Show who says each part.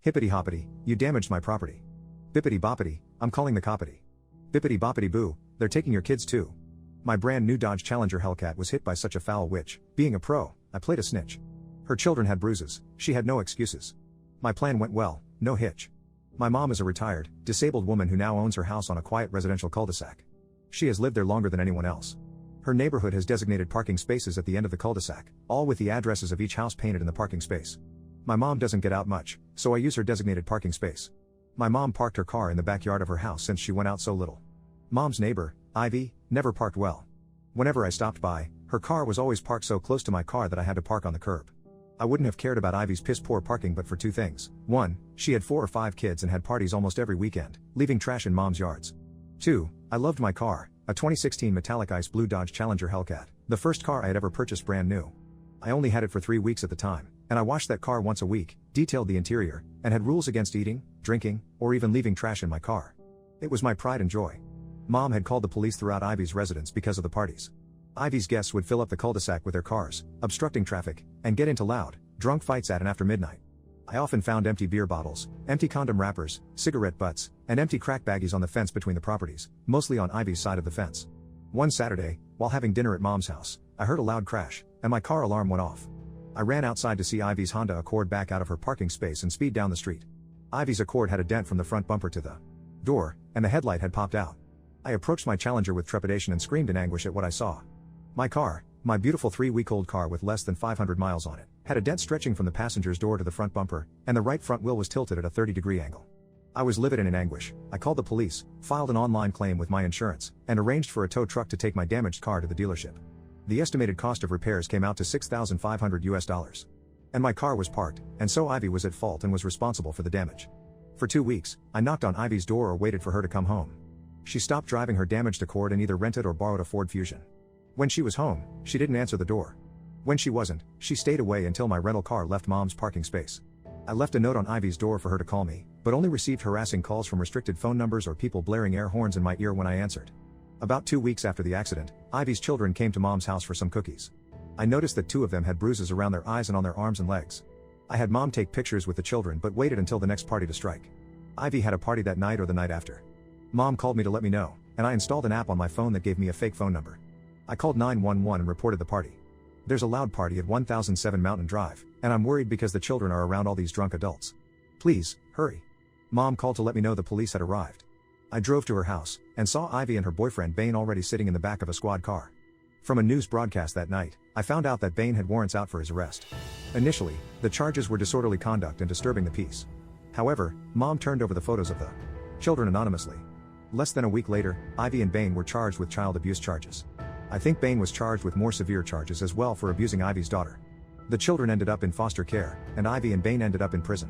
Speaker 1: Hippity hoppity, you damaged my property. Bippity boppity, I'm calling the coppity. Bippity boppity boo, they're taking your kids too. My brand new Dodge Challenger Hellcat was hit by such a foul which, being a pro, I played a snitch. Her children had bruises, she had no excuses. My plan went well, no hitch. My mom is a retired, disabled woman who now owns her house on a quiet residential cul-de-sac. She has lived there longer than anyone else. Her neighborhood has designated parking spaces at the end of the cul-de-sac, all with the addresses of each house painted in the parking space. My mom doesn't get out much, so I use her designated parking space. My mom parked her car in the backyard of her house since she went out so little. Mom's neighbor, Ivy, never parked well. Whenever I stopped by, her car was always parked so close to my car that I had to park on the curb. I wouldn't have cared about Ivy's piss-poor parking but for two things. 1, she had 4 or 5 kids and had parties almost every weekend, leaving trash in mom's yards. 2, I loved my car, a 2016 metallic ice blue Dodge Challenger Hellcat, the first car I had ever purchased brand new. I only had it for 3 weeks at the time, and I washed that car once a week, detailed the interior, and had rules against eating, drinking, or even leaving trash in my car. It was my pride and joy. Mom had called the police throughout Ivy's residence because of the parties. Ivy's guests would fill up the cul-de-sac with their cars, obstructing traffic, and get into loud, drunk fights at and after midnight. I often found empty beer bottles, empty condom wrappers, cigarette butts, and empty crack baggies on the fence between the properties, mostly on Ivy's side of the fence. One Saturday, while having dinner at mom's house, I heard a loud crash, and my car alarm went off. I ran outside to see Ivy's Honda Accord back out of her parking space and speed down the street. Ivy's Accord had a dent from the front bumper to the door, and the headlight had popped out. I approached my Challenger with trepidation and screamed in anguish at what I saw. My car, my beautiful 3-week-old car with less than 500 miles on it, had a dent stretching from the passenger's door to the front bumper, and the right front wheel was tilted at a 30-degree angle. I was livid and in anguish. I called the police, filed an online claim with my insurance, and arranged for a tow truck to take my damaged car to the dealership. The estimated cost of repairs came out to $6,500. And my car was parked, and so Ivy was at fault and was responsible for the damage. For 2 weeks, I knocked on Ivy's door or waited for her to come home. She stopped driving her damaged Accord and either rented or borrowed a Ford Fusion. When she was home, she didn't answer the door. When she wasn't, she stayed away until my rental car left mom's parking space. I left a note on Ivy's door for her to call me, but only received harassing calls from restricted phone numbers or people blaring air horns in my ear when I answered. About 2 weeks after the accident, Ivy's children came to mom's house for some cookies. I noticed that 2 of them had bruises around their eyes and on their arms and legs. I had mom take pictures with the children but waited until the next party to strike. Ivy had a party that night or the night after. Mom called me to let me know, and I installed an app on my phone that gave me a fake phone number. I called 911 and reported the party. There's a loud party at 1007 Mountain Drive, and I'm worried because the children are around all these drunk adults. Please, hurry. Mom called to let me know the police had arrived. I drove to her house, and saw Ivy and her boyfriend Bane already sitting in the back of a squad car. From a news broadcast that night, I found out that Bane had warrants out for his arrest. Initially, the charges were disorderly conduct and disturbing the peace. However, Mom turned over the photos of the children anonymously. Less than a week later, Ivy and Bane were charged with child abuse charges. I think Bane was charged with more severe charges as well for abusing Ivy's daughter. The children ended up in foster care, and Ivy and Bane ended up in prison.